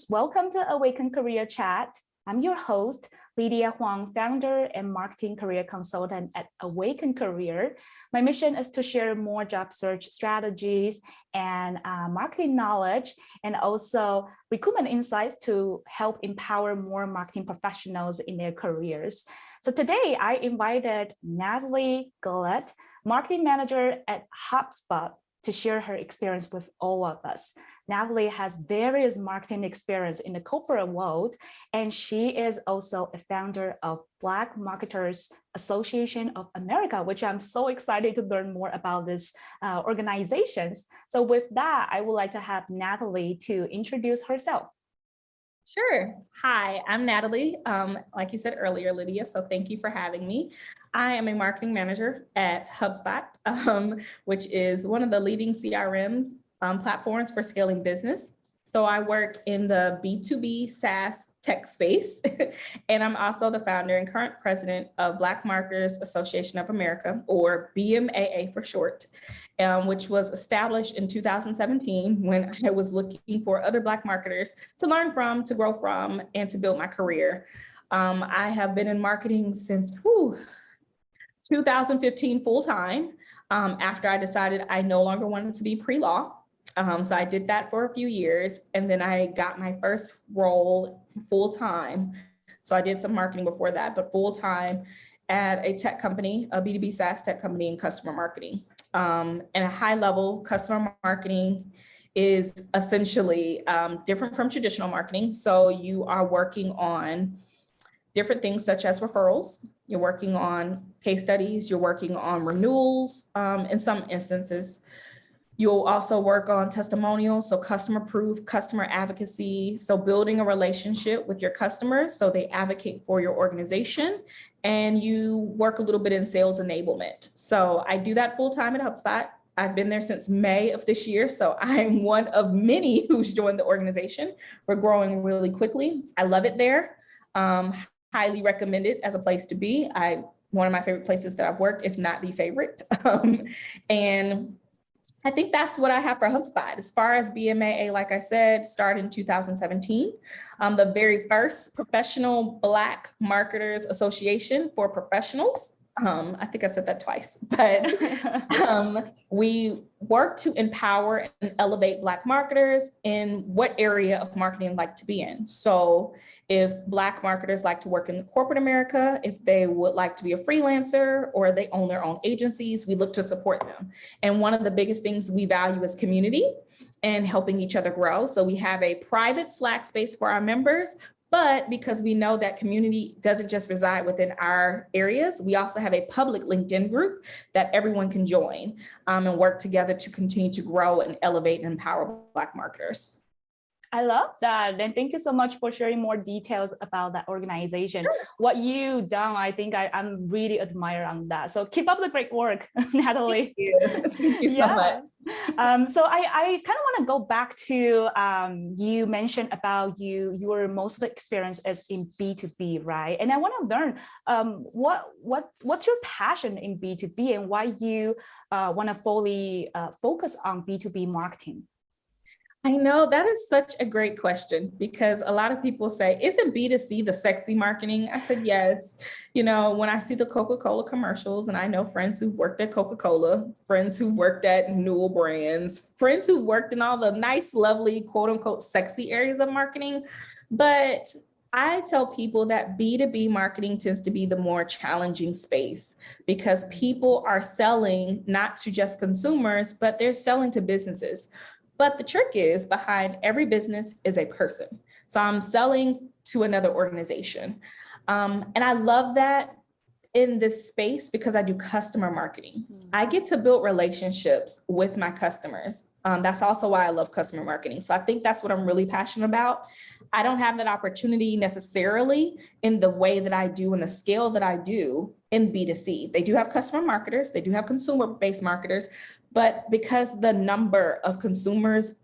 listeners. Welcome to Awaken Career Chat. I'm your host, Lydia Huang, founder and marketing career consultant at Awaken Career. My mission is to share more job search strategies and marketing knowledge, and also recruitment insights to help empower more marketing professionals in their careers. So today I invited Natalie Gullatt, marketing manager at HubSpot, to share her experience with all of us. Natalie has various marketing experience in the corporate world, and she is also a founder of Black Marketers Association of America, which I'm so excited to learn more about this organizations. So with that, I would like to have Natalie to introduce herself. Sure. Hi, I'm Natalie. Like you said earlier, Lydia, so thank you for having me. I am a marketing manager at HubSpot, which is one of the leading CRMs platforms for scaling business. So I work in the B2B SaaS tech space, and I'm also the founder and current president of Black Marketers Association of America, or BMAA for short, which was established in 2017 when I was looking for other Black marketers to learn from, to grow from, and to build my career. I have been in marketing since 2015 full time, after I decided I no longer wanted to be pre-law. So I did that for a few years, and then I got my first role full time. So I did some marketing before that, but full time at a tech company, a B2B SaaS tech company in customer marketing. And a high level customer marketing is essentially different from traditional marketing. So you are working on different things such as referrals. You're working on case studies. You're working on renewals in some instances. You'll also work on testimonials, so customer proof, customer advocacy, so building a relationship with your customers so they advocate for your organization, and you work a little bit in sales enablement. So I do that full time at HubSpot. I've been there since May of this year, so I'm one of many who's joined the organization. We're growing really quickly. I love it there. Highly recommend it as a place to be. One of my favorite places that I've worked, if not the favorite. And I think that's what I have for HubSpot. As far as BMAA, like I said, started in 2017. The very first professional Black Marketers Association for professionals. I think I said that twice, but we work to empower and elevate Black marketers in what area of marketing like to be in. So if Black marketers like to work in corporate America, if they would like to be a freelancer or they own their own agencies, we look to support them. And one of the biggest things we value is community and helping each other grow. So we have a private Slack space for our members, but because we know that community doesn't just reside within our areas, we also have a public LinkedIn group that everyone can join and work together to continue to grow and elevate and empower Black marketers. I love that. And thank you so much for sharing more details about that organization. Sure. What you've done, I think I'm really admire on that. So keep up the great work, Natalie. Thank you. Thank you so much. So I kind of want to go back to, you mentioned about your most of the experience is in B2B, right? And I want to learn what's your passion in B2B and why you want to fully focus on B2B marketing? I know that is such a great question because a lot of people say, isn't B2C the sexy marketing? I said, yes. You know, when I see the Coca-Cola commercials, and I know friends who've worked at Coca-Cola, friends who've worked at Newell Brands, friends who've worked in all the nice, lovely, quote unquote, sexy areas of marketing. But I tell people that B2B marketing tends to be the more challenging space because people are selling not to just consumers, but they're selling to businesses. But the trick is behind every business is a person. So I'm selling to another organization. And I love that in this space because I do customer marketing. I get to build relationships with my customers. That's also why I love customer marketing. So I think that's what I'm really passionate about. I don't have that opportunity necessarily in the way that I do and the scale that I do in B2C. They do have customer marketers, they do have consumer-based marketers, but because the number of consumers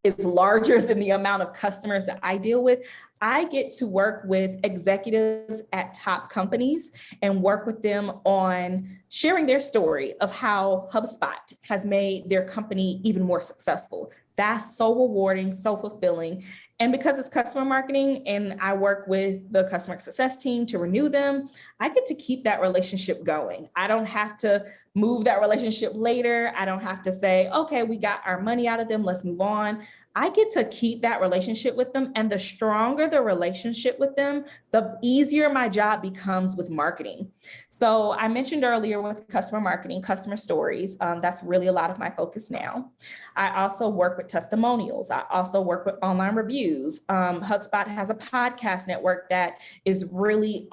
is larger than the amount of customers that I deal with, I get to work with executives at top companies and work with them on sharing their story of how HubSpot has made their company even more successful. That's so rewarding, so fulfilling. And because it's customer marketing and I work with the customer success team to renew them, I get to keep that relationship going. I don't have to move that relationship later. I don't have to say, okay, we got our money out of them, let's move on. I get to keep that relationship with them. And the stronger the relationship with them, the easier my job becomes with marketing. So I mentioned earlier with customer marketing, customer stories, that's really a lot of my focus now. I also work with testimonials. I also work with online reviews. HubSpot has a podcast network that is really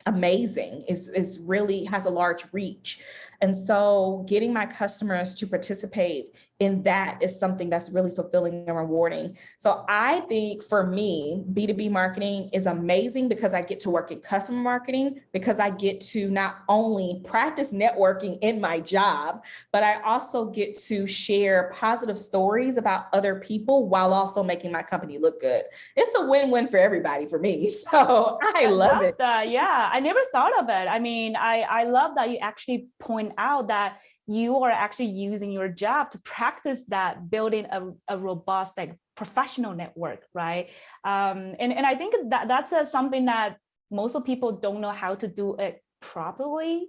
amazing. It's really has a large reach. And so getting my customers to participate in that is something that's really fulfilling and rewarding. So I think for me, B2B marketing is amazing because I get to work in customer marketing, because I get to not only practice networking in my job, but I also get to share positive stories about other people while also making my company look good. It's a win-win for everybody for me. So I love it. Yeah, I never thought of it. I mean, I love that you actually point out that you are actually using your job to practice that, building a robust, like, professional network, right? And I think that that's something that most of people don't know how to do it properly,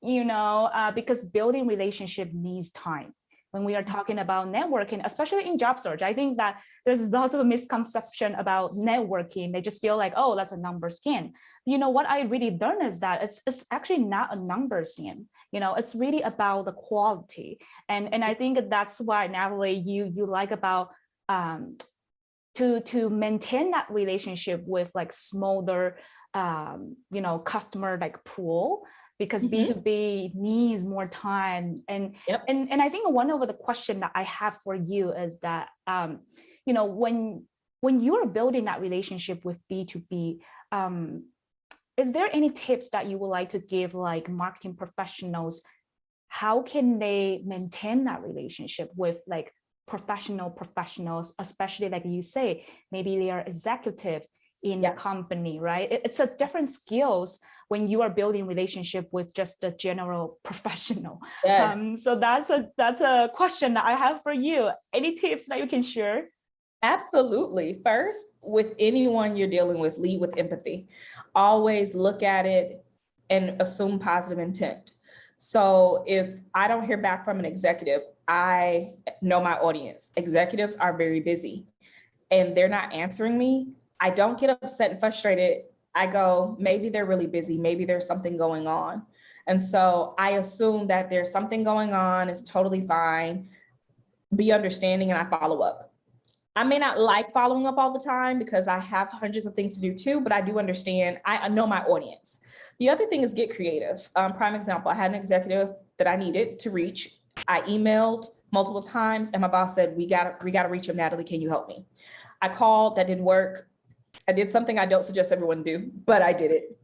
because building relationship needs time. When we are talking about networking, especially in job search, I think that there's lots of a misconception about networking. They just feel like, oh, that's a numbers game. What I really learned is that it's actually not a numbers game. It's really about the quality. And I think that's why, Natalie, you like about to maintain that relationship with like smaller customer like pool, because B2B needs more time. And I think one of the question that I have for you is that when you are building that relationship with B2B, is there any tips that you would like to give, like, marketing professionals? How can they maintain that relationship with like professionals, especially like you say, maybe they are executive in the company, right? It's a different skills when you are building relationship with just a general professional. So that's a question that I have for you. Any tips that you can share? Absolutely. First, with anyone you're dealing with, lead with empathy. Always look at it and assume positive intent. So if I don't hear back from an executive, I know my audience. Executives are very busy and they're not answering me. I don't get upset and frustrated. I go, maybe they're really busy. Maybe there's something going on. And so I assume that there's something going on. It's totally fine. Be understanding, and I follow up. I may not like following up all the time because I have hundreds of things to do too, but I do understand. I know my audience. The other thing is get creative. Prime example, I had an executive that I needed to reach. I emailed multiple times and my boss said, we gotta reach him, Natalie, can you help me? I called, that didn't work. I did something I don't suggest everyone do, but I did it.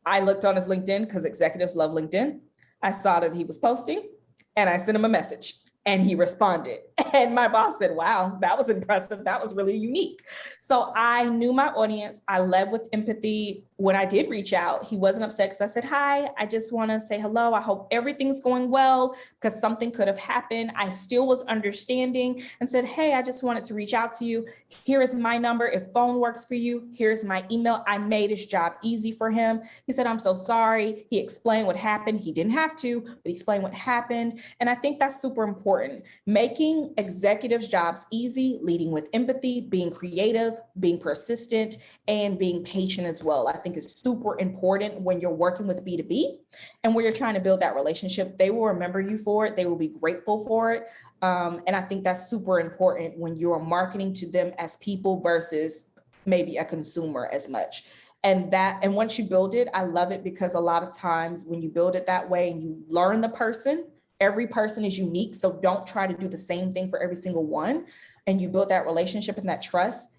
I looked on his LinkedIn because executives love LinkedIn. I saw that he was posting and I sent him a message. And he responded. And my boss said, wow, that was impressive. That was really unique. So I knew my audience. I led with empathy. When I did reach out, he wasn't upset because I said, hi, I just want to say hello. I hope everything's going well, because something could have happened. I still was understanding and said, hey, I just wanted to reach out to you. Here is my number. If phone works for you, here's my email. I made his job easy for him. He said, I'm so sorry. He explained what happened. He didn't have to, but he explained what happened. And I think that's super important. Making executives' jobs easy, leading with empathy, being creative, being persistent, and being patient as well. I think is super important when you're working with B2B and when you're trying to build that relationship. They will remember you for it. They will be grateful for it. And I think that's super important when you're marketing to them as people versus maybe a consumer as much. And once you build it, I love it because a lot of times when you build it that way and you learn the person, every person is unique. So don't try to do the same thing for every single one. And you build that relationship and that trust,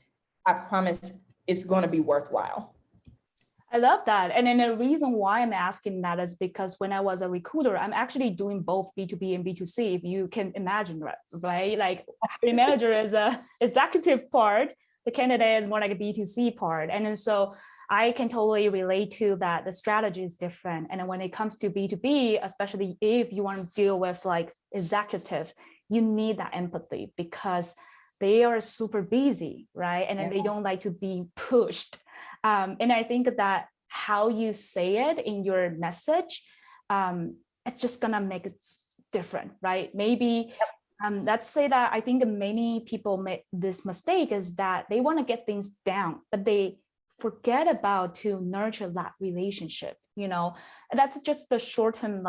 I promise it's going to be worthwhile. I love that. And then the reason why I'm asking that is because when I was a recruiter, I'm actually doing both B2B and B2C, if you can imagine, right? Like hiring manager is a executive part, the candidate is more like a B2C part. And then so I can totally relate to that. The strategy is different. And then when it comes to B2B, especially if you want to deal with like executive, you need that empathy because they are super busy, right? And then they don't like to be pushed. And I think that how you say it in your message, it's just gonna make it different, right? Maybe let's say that I think many people make this mistake is that they want to get things down, but they forget about to nurture that relationship, and that's just the short-term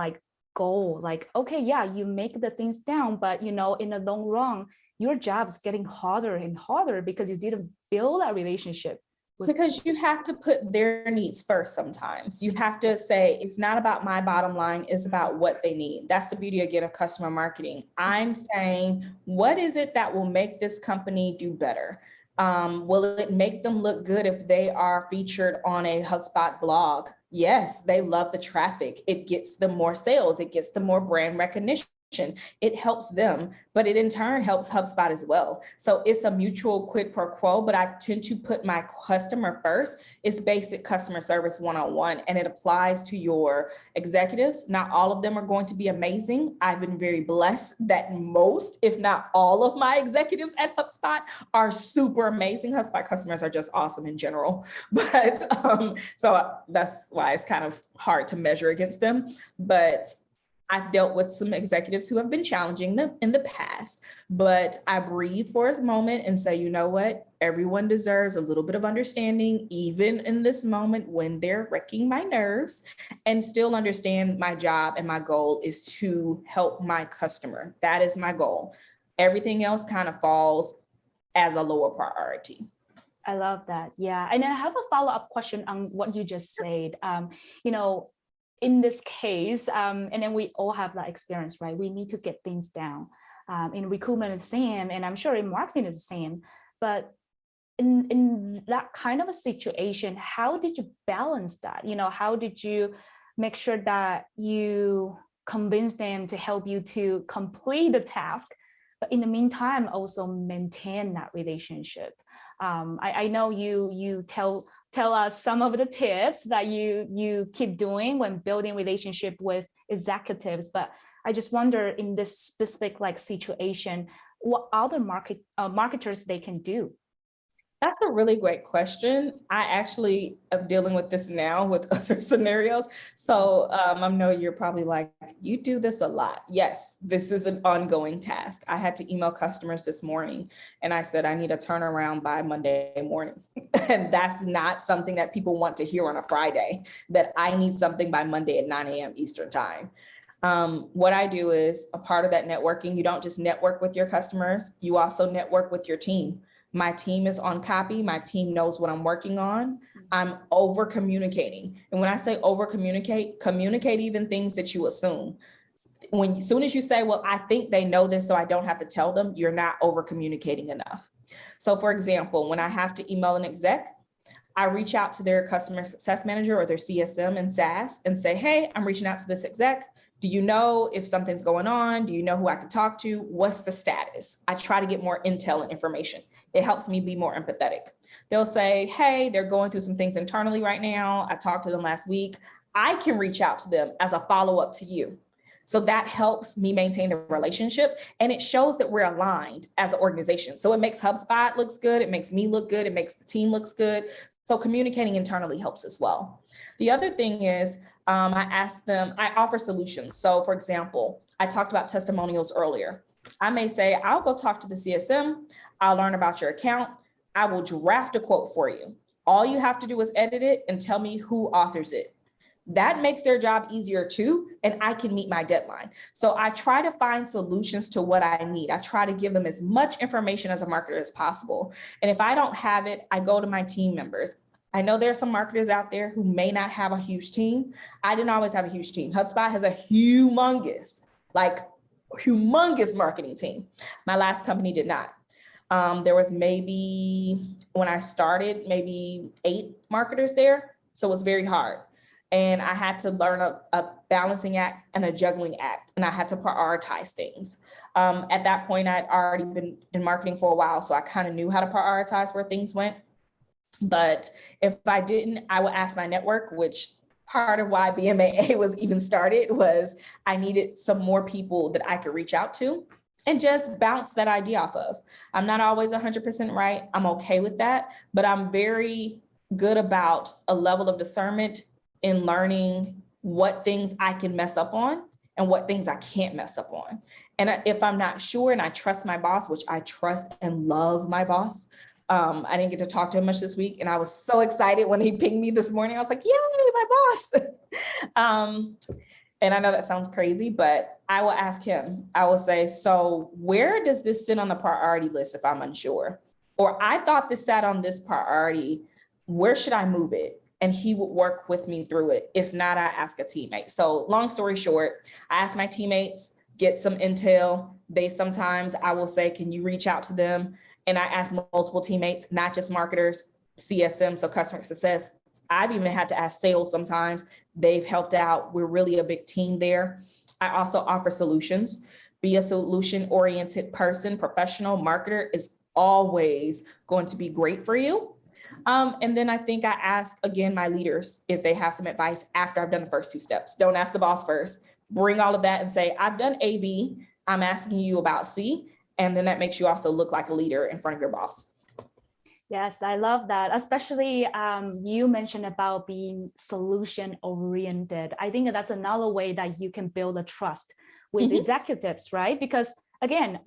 goal. Like, okay, yeah, you make the things down, but in the long run, your job's getting harder and harder because you didn't build that relationship. Because you have to put their needs first sometimes. You have to say, it's not about my bottom line, it's about what they need. That's the beauty, again, of customer marketing. I'm saying, what is it that will make this company do better? Will it make them look good if they are featured on a HubSpot blog? Yes, they love the traffic. It gets them more sales. It gets them more brand recognition. It helps them, but it in turn helps HubSpot as well. So it's a mutual quid pro quo, but I tend to put my customer first. It's basic customer service one-on-one, and it applies to your executives. Not all of them are going to be amazing. I've been very blessed that most, if not all of my executives at HubSpot are super amazing. HubSpot customers are just awesome in general, but so that's why it's kind of hard to measure against them. But I've dealt with some executives who have been challenging them in the past, but I breathe for a moment and say, you know what? Everyone deserves a little bit of understanding, even in this moment when they're wrecking my nerves, and still understand my job and my goal is to help my customer. That is my goal. Everything else kind of falls as a lower priority. I love that. Yeah. And I have a follow-up question on what you just said. In this case, and then we all have that experience, right? We need to get things down. In recruitment, it's the same, and I'm sure in marketing it's the same. But in that kind of a situation, how did you balance that? How did you make sure that you convince them to help you to complete the task, but in the meantime, also maintain that relationship? I know you tell us some of the tips that you keep doing when building relationship with executives, but I just wonder in this specific situation, what other marketers they can do? That's a really great question. I actually am dealing with this now with other scenarios. So I know you're probably like, you do this a lot. Yes, this is an ongoing task. I had to email customers this morning and I said, I need a turnaround by Monday morning. And that's not something that people want to hear on a Friday, that I need something by Monday at 9 a.m. Eastern time. What I do is a part of that networking. You don't just network with your customers, you also network with your team. My team is on copy. My team knows what I'm working on. I'm over communicating. And when I say over communicate even things that you assume. As soon as you say, well, I think they know this, so I don't have to tell them, you're not over communicating enough. So for example, when I have to email an exec, I reach out to their customer success manager or their CSM in SaaS and say, hey, I'm reaching out to this exec. Do you know if something's going on? Do you know who I can talk to? What's the status? I try to get more intel and information. It helps me be more empathetic. They'll say, hey, they're going through some things internally right now. I talked to them last week. I can reach out to them as a follow-up to you. So that helps me maintain the relationship, and it shows that we're aligned as an organization. So it makes HubSpot looks good. It makes me look good. It makes the team looks good. So communicating internally helps as well. The other thing is, I offer solutions. So for example, I talked about testimonials earlier. I may say, I'll go talk to the CSM. I'll learn about your account. I will draft a quote for you. All you have to do is edit it and tell me who authors it. That makes their job easier too, and I can meet my deadline. So I try to find solutions to what I need. I try to give them as much information as a marketer as possible. And if I don't have it, I go to my team members. I know there are some marketers out there who may not have a huge team. I didn't always have a huge team. HubSpot has a humongous marketing team. My last company did not. There was maybe, when I started, maybe 8 marketers there. So it was very hard. And I had to learn a balancing act and a juggling act, and I had to prioritize things. At that point, I'd already been in marketing for a while, so I kind of knew how to prioritize where things went. But if I didn't, I would ask my network, which part of why BMAA was even started was I needed some more people that I could reach out to. and just bounce that idea off of. I'm not always 100% right. I'm okay with that, but I'm very good about a level of discernment in learning what things I can mess up on and what things I can't mess up on. And if I'm not sure and I trust my boss, which I trust and love my boss, I didn't get to talk to him much this week. And I was so excited when he pinged me this morning. I was like, yay, my boss. And I know that sounds crazy, but I will ask him, I will say, so where does this sit on the priority list if I'm unsure? Or I thought this sat on this priority, where should I move it? And he would work with me through it. If not, I ask a teammate. So long story short, I ask my teammates, get some intel. They sometimes, I will say, can you reach out to them? And I ask multiple teammates, not just marketers, CSM, so customer success. I've even had to ask sales sometimes. They've helped out. We're really a big team there. I also offer solutions. Be a solution-oriented person. Professional marketer is always going to be great for you. And then I think I ask, again, my leaders if they have some advice after I've done the first two steps. Don't ask the boss first. Bring all of that and say, I've done A, B. I'm asking you about C. And then that makes you also look like a leader in front of your boss. Yes, I love that. Especially you mentioned about being solution oriented. I think that's another way that you can build a trust with executives, right? Because again,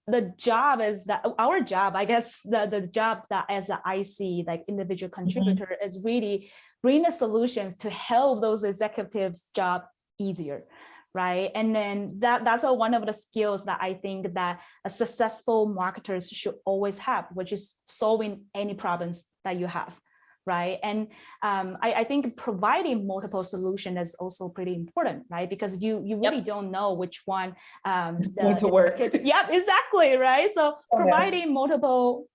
the job is that our job, I guess the job that as an IC, like individual contributor, is really bring the solutions to help those executives' job easier. Right. And then that's one of the skills that I think that a successful marketers should always have, which is solving any problems that you have. Right. And I think providing multiple solutions is also pretty important, right? Because you really don't know which one is going to work. Yeah, exactly. Right. So providing multiple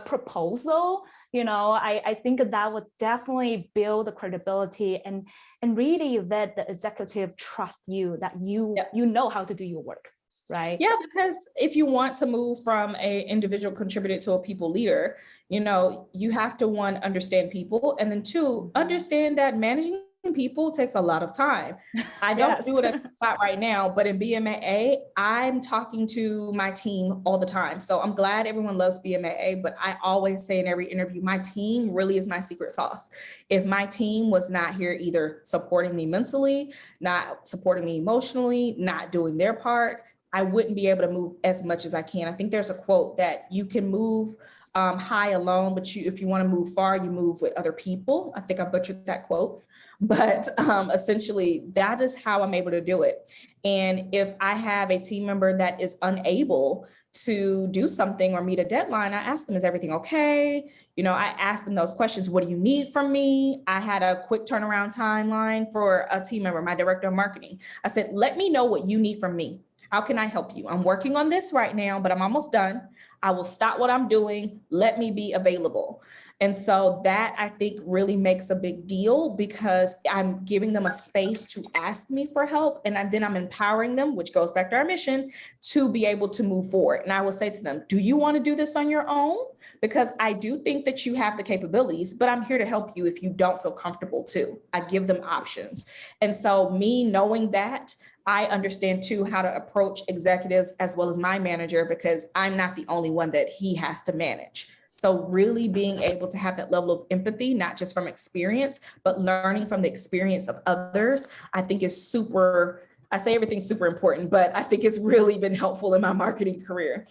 proposal, I think that would definitely build the credibility and really let the executive trust you that you know how to do your work, right? Yeah, because if you want to move from an individual contributor to a people leader, you have to, one, understand people, and then two, understand that managing people takes a lot of time. I don't do it at HubSpot right now, but in BMAA, I'm talking to my team all the time. So I'm glad everyone loves BMAA, but I always say in every interview, my team really is my secret sauce. If my team was not here either supporting me mentally, not supporting me emotionally, not doing their part, I wouldn't be able to move as much as I can. I think there's a quote that you can move high alone, but if you want to move far, you move with other people. I think I butchered that quote. But essentially, that is how I'm able to do it. And if I have a team member that is unable to do something or meet a deadline, I ask them, is everything okay? I ask them those questions. What do you need from me? I had a quick turnaround timeline for a team member, my director of marketing. I said, let me know what you need from me. How can I help you? I'm working on this right now, but I'm almost done. I will stop what I'm doing. Let me be available. And so that, I think, really makes a big deal because I'm giving them a space to ask me for help. And then I'm empowering them, which goes back to our mission, to be able to move forward. And I will say to them, do you want to do this on your own? Because I do think that you have the capabilities, but I'm here to help you if you don't feel comfortable too. I give them options. And so me knowing that, I understand too how to approach executives as well as my manager, because I'm not the only one that he has to manage. So really being able to have that level of empathy, not just from experience, but learning from the experience of others, I think is super, I say everything's super important, but I think it's really been helpful in my marketing career.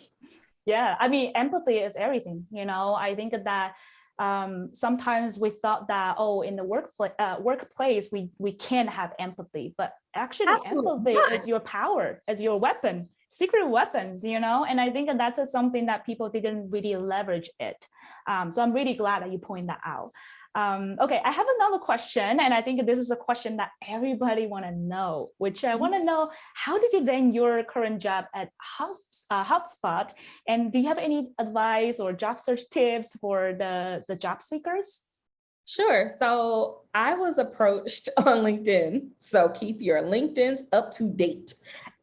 Yeah, I mean, empathy is everything. I think that sometimes we thought that, in the workplace, we can't have empathy, but actually empathy is your power, is your weapon. Secret weapons, and I think that's something that people didn't really leverage it. So I'm really glad that you point that out. Okay, I have another question, and I think this is a question that everybody want to know, which I want to know, how did you land your current job at HubSpot? And do you have any advice or job search tips for the job seekers? Sure. So I was approached on LinkedIn. So keep your LinkedIn's up to date.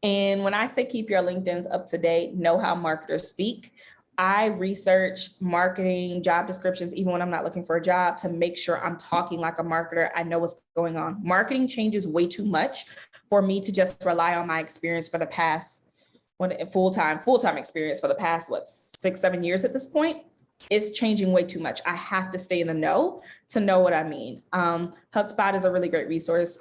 And when I say keep your LinkedIn's up to date, know how marketers speak. I research marketing job descriptions, even when I'm not looking for a job, to make sure I'm talking like a marketer. I know what's going on. Marketing changes way too much for me to just rely on my experience for the past, full-time experience for the past, 6-7 years at this point, it's changing way too much. I have to stay in the know to know what I mean. HubSpot is a really great resource.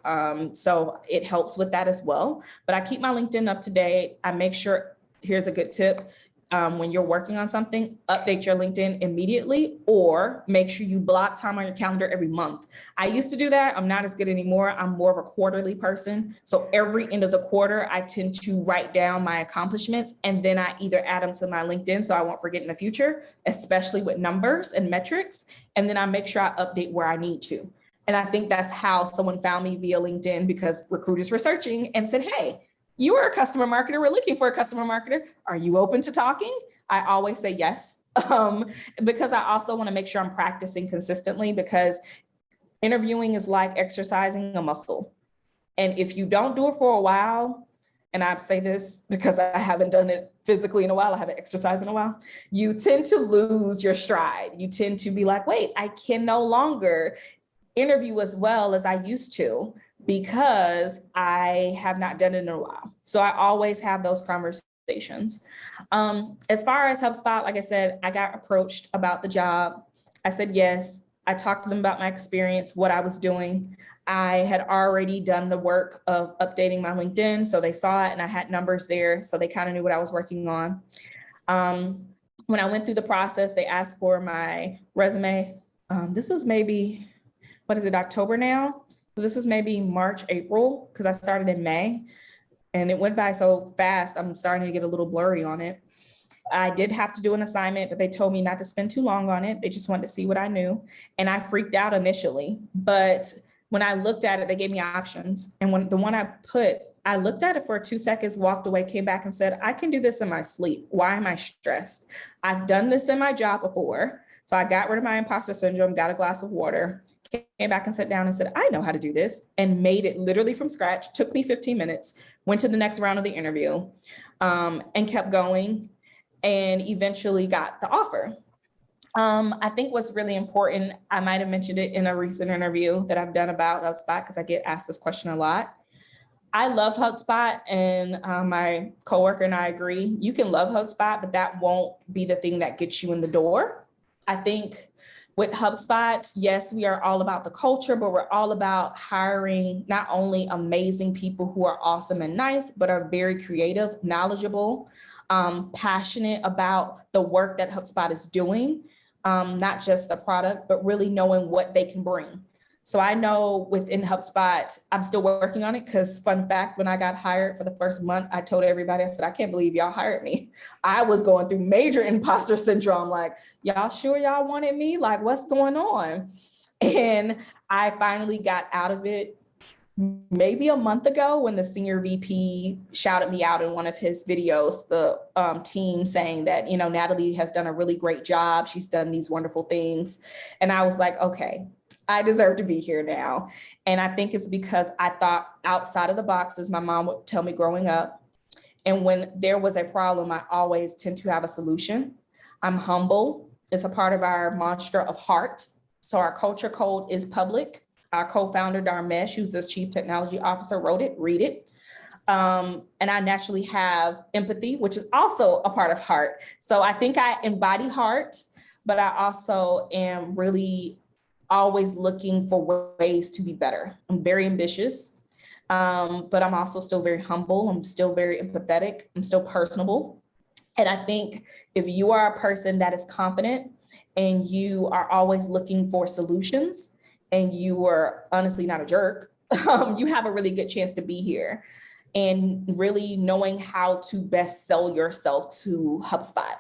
So it helps with that as well. But I keep my LinkedIn up to date. I make sure, here's a good tip. When you're working on something, update your LinkedIn immediately, or make sure you block time on your calendar every month. I used to do that. I'm not as good anymore. I'm more of a quarterly person. So every end of the quarter, I tend to write down my accomplishments, and then I either add them to my LinkedIn so I won't forget in the future, especially with numbers and metrics. And then I make sure I update where I need to. And I think that's how someone found me via LinkedIn, because recruiters were searching and said, hey, you are a customer marketer. We're looking for a customer marketer. Are you open to talking? I always say yes, because I also want to make sure I'm practicing consistently, because interviewing is like exercising a muscle. And if you don't do it for a while, and I say this because I haven't done it physically in a while, I haven't exercised in a while, you tend to lose your stride. You tend to be like, wait, I can no longer interview as well as I used to, because I have not done it in a while. So I always have those conversations. As far as HubSpot, like I said, I got approached about the job. I said yes. I talked to them about my experience, what I was doing. I had already done the work of updating my LinkedIn, so they saw it and I had numbers there, so they kind of knew what I was working on. When I went through the process, they asked for my resume. This was maybe, October now? This is maybe March, April, because I started in May, and it went by so fast. I'm starting to get a little blurry on it. I did have to do an assignment, but they told me not to spend too long on it. They just wanted to see what I knew. And I freaked out initially, but when I looked at it, they gave me options. And when the one I looked at it for 2 seconds, walked away, came back and said, I can do this in my sleep. Why am I stressed? I've done this in my job before. So I got rid of my imposter syndrome, got a glass of water, came back and sat down and said, I know how to do this, and made it literally from scratch. Took me 15 minutes, went to the next round of the interview, and kept going, and eventually got the offer. I think what's really important, I might have mentioned it in a recent interview that I've done about HubSpot, because I get asked this question a lot. I love HubSpot, and my coworker and I agree. You can love HubSpot, but that won't be the thing that gets you in the door. I think with HubSpot, yes, we are all about the culture, but we're all about hiring not only amazing people who are awesome and nice, but are very creative, knowledgeable, passionate about the work that HubSpot is doing, not just the product, but really knowing what they can bring. So I know within HubSpot, I'm still working on it, because fun fact, when I got hired for the first month, I told everybody, I said, I can't believe y'all hired me. I was going through major imposter syndrome. Like, y'all sure y'all wanted me? Like, what's going on? And I finally got out of it maybe a month ago, when the senior VP shouted me out in one of his videos, the team saying that, Natalie has done a really great job. She's done these wonderful things. And I was like, okay, I deserve to be here now. And I think it's because I thought outside of the box, as my mom would tell me growing up. And when there was a problem, I always tend to have a solution. I'm humble. It's a part of our mantra of heart. So our culture code is public. Our co-founder, Dharmesh, who's the chief technology officer, wrote it, read it. And I naturally have empathy, which is also a part of heart. So I think I embody heart, but I also am really always looking for ways to be better. I'm very ambitious, but I'm also still very humble. I'm still very empathetic. I'm still personable. And I think if you are a person that is confident and you are always looking for solutions, and you are honestly not a jerk, you have a really good chance to be here. And really knowing how to best sell yourself to HubSpot,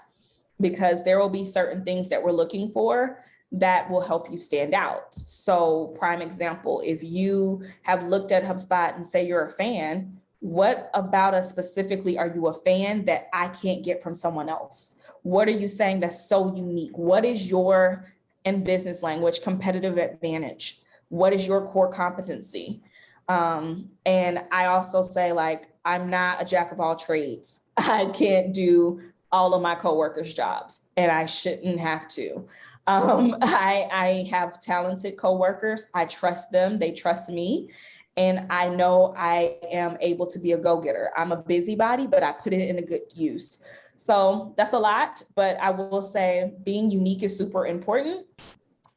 because there will be certain things that we're looking for that will help you stand out. So prime example, if you have looked at HubSpot and say you're a fan, what about us specifically are you a fan that I can't get from someone else? What are you saying that's so unique? What is your, in business language, competitive advantage? What is your core competency? And I also say, like, I'm not a jack of all trades. I can't do all of my coworkers' jobs, and I shouldn't have to. I have talented coworkers. I trust them. They trust me. And I know I am able to be a go-getter. I'm a busybody, but I put it in a good use. So that's a lot, but I will say being unique is super important.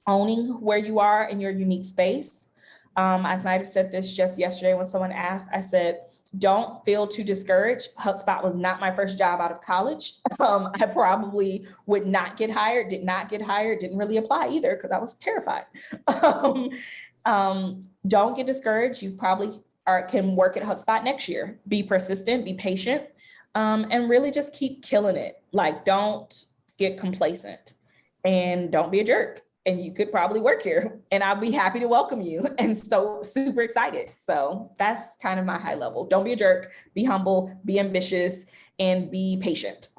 Owning where you are in your unique space. I might have said this just yesterday when someone asked, I said, don't feel too discouraged. HubSpot was not my first job out of college. I probably would not get hired, did not get hired, didn't really apply either because I was terrified. Don't get discouraged. You probably can work at HubSpot next year. Be persistent, be patient, and really just keep killing it. Like, don't get complacent and don't be a jerk. And you could probably work here and I'll be happy to welcome you. And so super excited. So that's kind of my high level. Don't be a jerk, be humble, be ambitious, and be patient.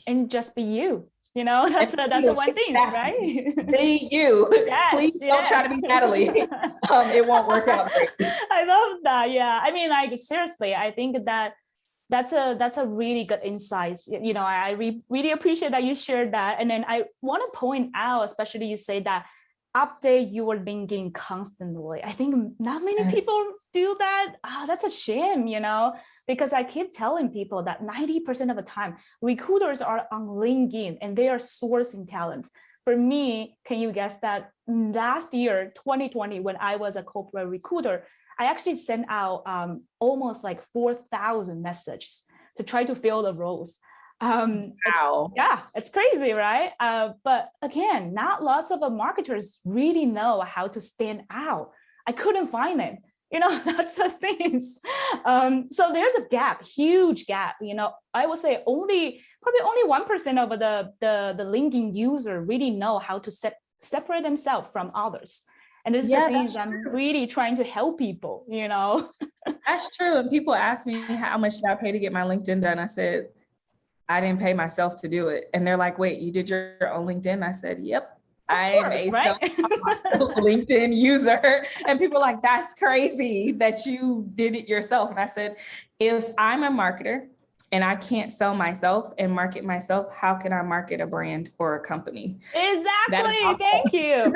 And just be you. You know, that's a one thing, right? Be you. Yes, Please don't try to be Natalie. It won't work out great. I love that. Yeah. I mean, like, seriously, I think that's a really good insight. You know, I really appreciate that you shared that. And then I want to point out, especially you say that update your LinkedIn constantly. I think not many people do that. Oh, that's a shame, you know, because I keep telling people that 90% of the time recruiters are on LinkedIn and they are sourcing talents. For me, can you guess that last year, 2020, when I was a corporate recruiter, I actually sent out almost like 4,000 messages to try to fill the roles. Wow. It's crazy, right? But again, not lots of marketers really know how to stand out. I couldn't find it. You know, that's the thing. So there's a gap, huge gap. You know, I would say probably only 1% of the LinkedIn user really know how to separate themselves from others. And this is the things I'm really trying to help people, you know. That's true. And people ask me how much did I pay to get my LinkedIn done? I said, I didn't pay myself to do it. And they're like, wait, you did your own LinkedIn? I said, yep. I am a LinkedIn user. And people are like, that's crazy that you did it yourself. And I said, if I'm a marketer and I can't sell myself and market myself, how can I market a brand or a company? Exactly. Thank you.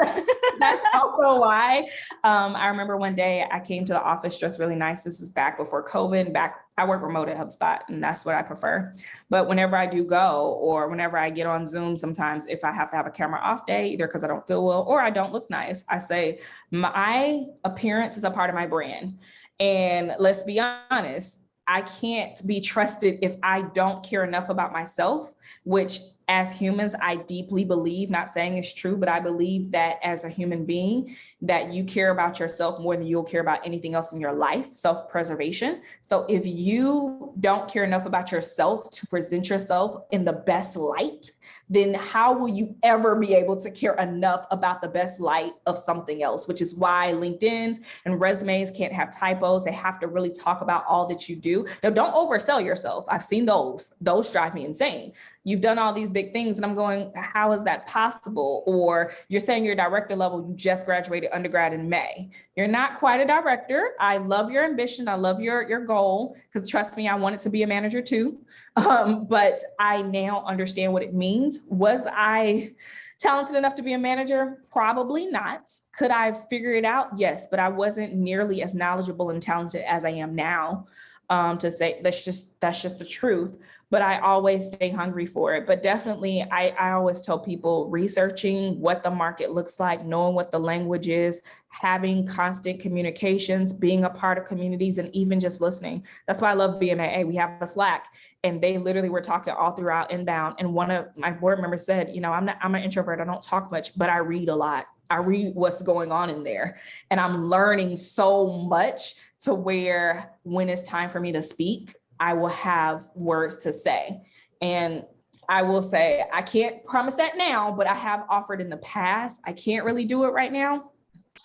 That's also why I remember one day I came to the office dressed really nice. This is back before COVID. I work remote at HubSpot, and that's what I prefer. But whenever I do go, or whenever I get on Zoom, sometimes if I have to have a camera off day, either because I don't feel well or I don't look nice, I say my appearance is a part of my brand. And let's be honest, I can't be trusted if I don't care enough about myself, which as humans, I deeply believe, not saying it's true, but I believe that as a human being, that you care about yourself more than you'll care about anything else in your life, self-preservation. So if you don't care enough about yourself to present yourself in the best light, then how will you ever be able to care enough about the best light of something else, which is why LinkedIn's and resumes can't have typos. They have to really talk about all that you do. Now, don't oversell yourself. I've seen those. Those drive me insane. You've done all these big things and I'm going, how is that possible? Or you're saying you're director level, you just graduated undergrad in May. You're not quite a director. I love your ambition. I love your goal, because trust me, I wanted to be a manager too. But I now understand what it means. Was I talented enough to be a manager? Probably not. Could I figure it out? Yes, but I wasn't nearly as knowledgeable and talented as I am now. To say that's just the truth. But I always stay hungry for it. But definitely, I always tell people researching what the market looks like, knowing what the language is, having constant communications, being a part of communities, and even just listening. That's why I love BMAA. We have a Slack, and they literally were talking all throughout inbound. And one of my board members said, you know, I'm an introvert. I don't talk much, but I read a lot. I read what's going on in there. And I'm learning so much to where when it's time for me to speak, I will have words to say. And I will say, I can't promise that now, but I have offered in the past. I can't really do it right now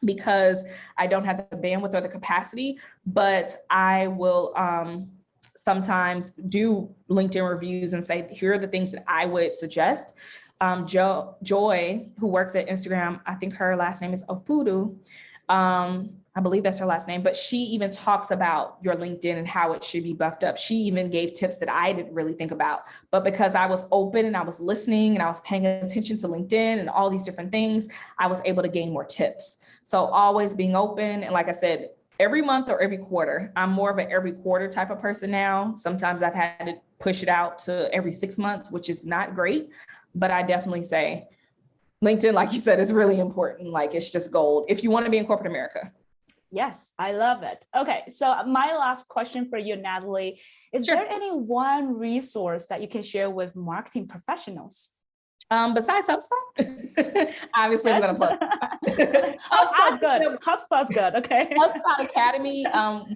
because I don't have the bandwidth or the capacity, but I will sometimes do LinkedIn reviews and say, here are the things that I would suggest. Joy, who works at Instagram, I think her last name is Ofudu. I believe that's her last name, but she even talks about your LinkedIn and how it should be buffed up. She even gave tips that I didn't really think about, but because I was open and I was listening and I was paying attention to LinkedIn and all these different things, I was able to gain more tips. So always being open. And like I said, every month or every quarter. I'm more of an every quarter type of person now. Sometimes I've had to push it out to every 6 months, which is not great, but I definitely say LinkedIn, like you said, is really important. Like it's just gold if you want to be in corporate America. Yes, I love it. Okay, so my last question for you, Natalie, is Sure. there any one resource that you can share with marketing professionals? Besides HubSpot, obviously I'm Yes. going to plug. HubSpot's good. HubSpot's good. Okay. HubSpot Academy.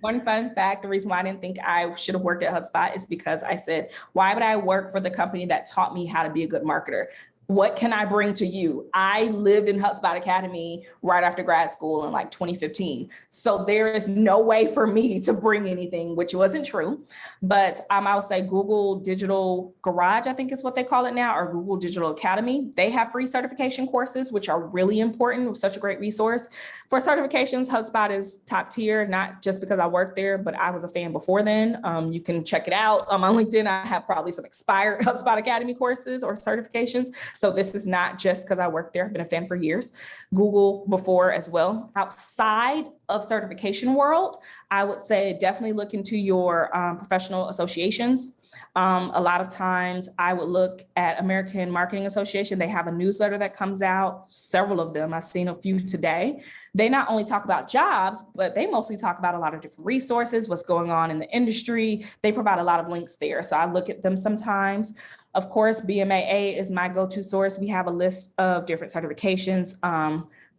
One fun fact, the reason why I didn't think I should have worked at HubSpot is because I said, why would I work for the company that taught me how to be a good marketer? What can I bring to you? I lived in HubSpot Academy right after grad school in like 2015. So there is no way for me to bring anything, which wasn't true. But I would say Google Digital Garage, I think is what they call it now, or Google Digital Academy. They have free certification courses, which are really important. Such a great resource. For certifications, HubSpot is top tier, not just because I worked there, but I was a fan before then. You can check it out. On LinkedIn, I have probably some expired HubSpot Academy courses or certifications. So this is not just because I worked there. I've been a fan for years. Google before as well. Outside of certification world, I would say definitely look into your professional associations. A lot of times I would look at American Marketing Association. They have a newsletter that comes out, several of them. I've seen a few today. They not only talk about jobs, but they mostly talk about a lot of different resources, what's going on in the industry. They provide a lot of links there. So I look at them sometimes. Of course, BMAA is my go-to source. We have a list of different certifications,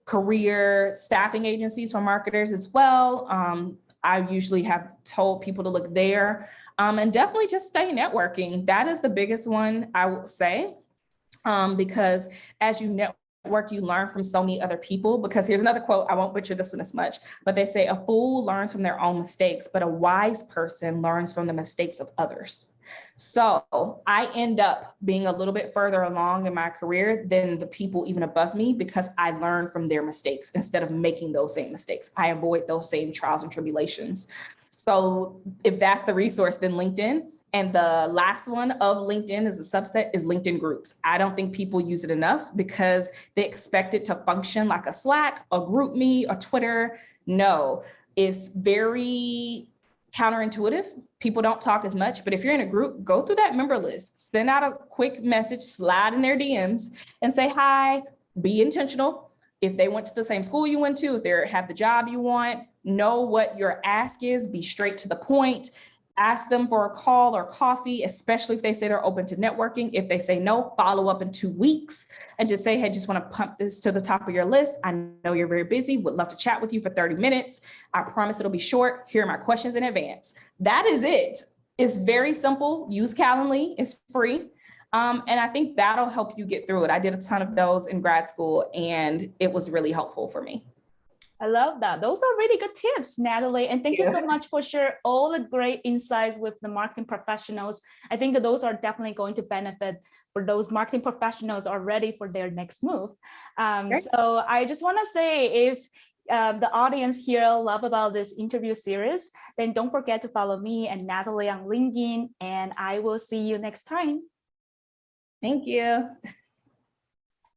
career staffing agencies for marketers as well. I usually have told people to look there, and definitely just stay networking. That is the biggest one I would say, because as you network, you learn from so many other people. Because here's another quote, I won't butcher this one as much, but they say a fool learns from their own mistakes, but a wise person learns from the mistakes of others. So I end up being a little bit further along in my career than the people even above me because I learn from their mistakes instead of making those same mistakes. I avoid those same trials and tribulations. So if that's the resource, then LinkedIn. And the last one of LinkedIn as a subset is LinkedIn groups. I don't think people use it enough because they expect it to function like a Slack, a GroupMe, a Twitter. No, it's very counterintuitive. People don't talk as much, but if you're in a group, go through that member list, send out a quick message, slide in their DMs and say, hi, be intentional. If they went to the same school you went to, if they have the job you want, know what your ask is, be straight to the point. Ask them for a call or coffee, especially if they say they're open to networking. If they say no, follow up in 2 weeks and just say, hey, just want to pump this to the top of your list. I know you're very busy, would love to chat with you for 30 minutes. I promise it'll be short. Here are my questions in advance. That is it. It's very simple. Use Calendly, it's free. And I think that'll help you get through it. I did a ton of those in grad school and it was really helpful for me. I love that. Those are really good tips, Natalie. And thank you so much for sharing all the great insights with the marketing professionals. I think that those are definitely going to benefit for those marketing professionals are ready for their next move. So I just want to say, if the audience here love about this interview series, then don't forget to follow me and Natalie on LinkedIn, and I will see you next time. Thank you.